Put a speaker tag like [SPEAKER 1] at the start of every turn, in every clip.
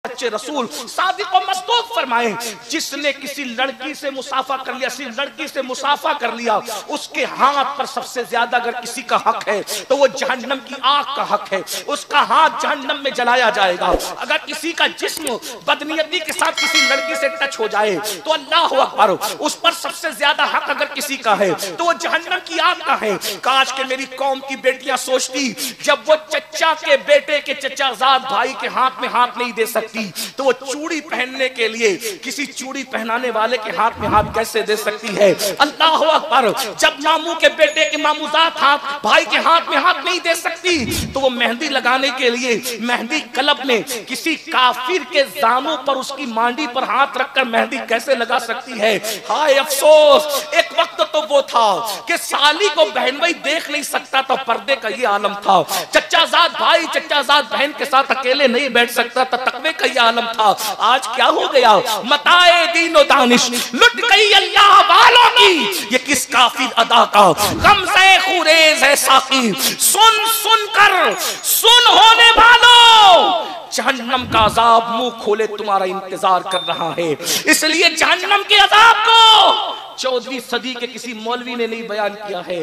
[SPEAKER 1] सच्चे रसूल सादिक और मसदूक फरमाए, जिसने किसी लड़की से मुसाफा कर लिया, किसी लड़की से मुसाफा कर लिया, उसके हाथ पर सबसे ज्यादा अगर किसी का हक है तो वो जहन्नम की आग का हक है, उसका हाथ जहन्नम में जलाया जाएगा। अगर किसी का जिस्म बदनियती के साथ किसी लड़की से टच हो जाए तो अल्लाह अकबर, उस पर सबसे ज्यादा हक अगर किसी का है तो वो जहन्नम की आग का है। काश के मेरी कौम की बेटियां सोचती, जब वो चचा के बेटे के चचाजाद भाई के हाथ में हाथ नहीं दे सकती तो वो चूड़ी पहनने के लिए किसी चूड़ी पहनाने वाले के हाथ में हाथ कैसे दे सकती है। अल्लाह अकबर, जब मामू के बेटे के मामूजात हाथ भाई के हाथ में हाथ नहीं दे सकती तो वो मेहंदी लगाने के लिए मेहंदी क्लब में किसी काफिर के जानों पर उसकी मांडी पर हाथ रखकर मेहंदी कैसे लगा सकती है। हाय अफसोस, एक वक्त तो वो था कि साली को बहन भाई देख नहीं सकता था, पर्दे का ये आलम था। चचाजाद भाई चचाजाद बहन के साथ अकेले नहीं बैठ सकता था, तकवे का ये आलम था। आज क्या हो गया, मताए दीनो दानिश लुट गई अल्लाह वालों की, ये किस काफिर अदा का गम से खुरेज है साकी। सुन सुन कर सुन होने वालों, जहन्नम का अजाब मुंह खोले तुम्हारा इंतजार कर रहा है। इसलिए जहन्नम के अजाब को 14वीं सदी के किसी मौलवी ने नहीं बयान किया है,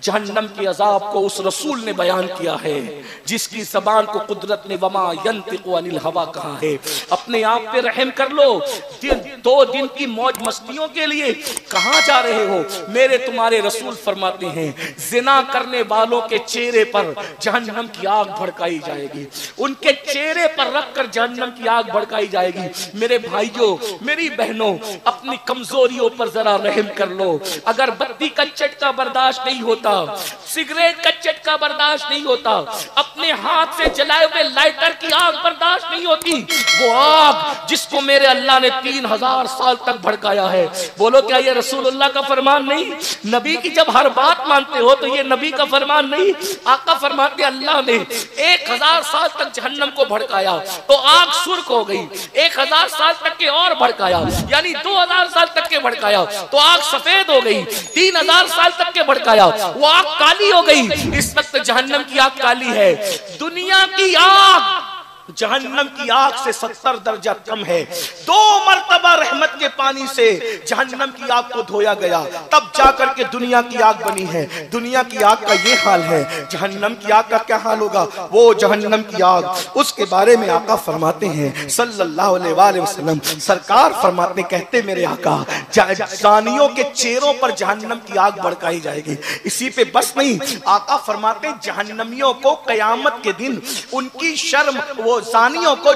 [SPEAKER 1] जहन्नम के अजाब को उस रसूल ने बयान किया है जिसकी ज़बान को कुदरत ने वमा यंतिकु अनिल हवा कहा है। अपने आप पे रहम कर लो, 2 दिन की मौज मस्तियों के लिए कहां जा रहे हो। मेरे तुम्हारे रसूल फरमाते हैं, जिना करने वालों के चेहरे पर जहन्नम की आग भड़काई जाएगी, उनके चेहरे पर रखकर जहन्नम की आग भड़काई जाएगी। मेरे भाइयों मेरी बहनों, अपनी कमजोरियों पर जरा रहम कर लो। अगर बत्ती का चटका बर्दाश्त नहीं होता, सिगरेट का चटका बर्दाश्त नहीं होता, अपने हाथ से जलाए हुए लाइटर की आग बर्दाश्त नहीं होती, वो आग जिसको मेरे अल्लाह ने 3000 साल तक भड़काया है। बोलो क्या ये रसूलुल्लाह का फरमान नहीं? नबी की जब हर बात मानते हो तो ये नबी का फरमान नहीं? आका फरमाते अल्लाह ने 1000 साल तक जहन्नम को भड़काया तो आग सुर्ख हो गई, 1000 साल तक के और भड़काया यानी 2000 साल तक के भड़काया तो आग सफेद हो गई, 3000 साल तक के भड़काया वो आग काली हो गई। इस वक्त जहन्नम की आग काली है। दुनिया की आग जहन्नम की आग से 70 दर्जा कम है। 2 मर्तबा रहमत के पानी से जहन्नम की आग को धोया गया, तब जाकर के दुनिया की आग बनी है। दुनिया की आग का ये हाल है, जहन्नम की आग का क्या हाल होगा? वो जहन्नम की आग, उसके बारे में आका फरमाते हैं सल्लल्लाहु अलैहि वसल्लम, सरकार फरमाते कहते मेरे आका, जानियों के चेहरों पर जहन्नम की आग भड़काई जाएगी। इसी पे बस नहीं, आका फरमाते जहन्नमियों को कयामत के दिन उनकी शर्म, वो जानियों को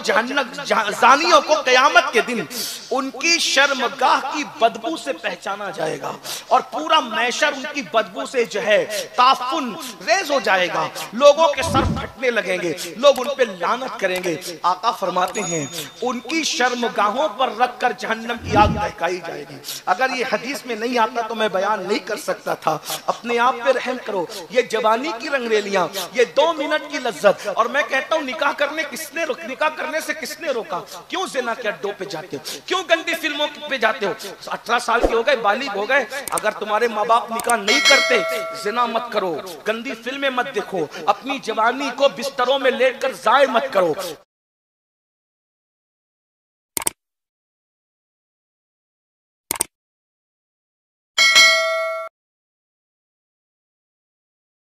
[SPEAKER 1] कयामत के दिन उनकी शर्मगाह की बदबू से पहचाना जाएगा और पूरा मैशर उनकी बदबू से जो है ताफुन रेज हो जाएगा। लोगों के सर फटने लगेंगे, लोग उन पे लानत करेंगे। आका फरमाते हैं उनकी शर्मगाहों पर रखकर जहन्नम की आग बहकाई जाएगी। अगर ये हदीस में नहीं आता तो मैं बयान नहीं कर सकता था। अपने आप पे रहम करो। ये जवानी की रंगरेलियां, ये 2 मिनट की लज्जत, और मैं कहता हूं निकाह करने से किसने रोका? क्यों ज़िना के अड्डों पे जाते हो? क्यों गंदी फिल्मों पे जाते हो? 18 साल के हो गए, बालिग हो गए, अगर तुम्हारे माँ बाप निकाह नहीं करते, ज़िना मत करो, गंदी फिल्में मत देखो, अपनी जवानी को बिस्तरों में लेटकर जाए मत करो।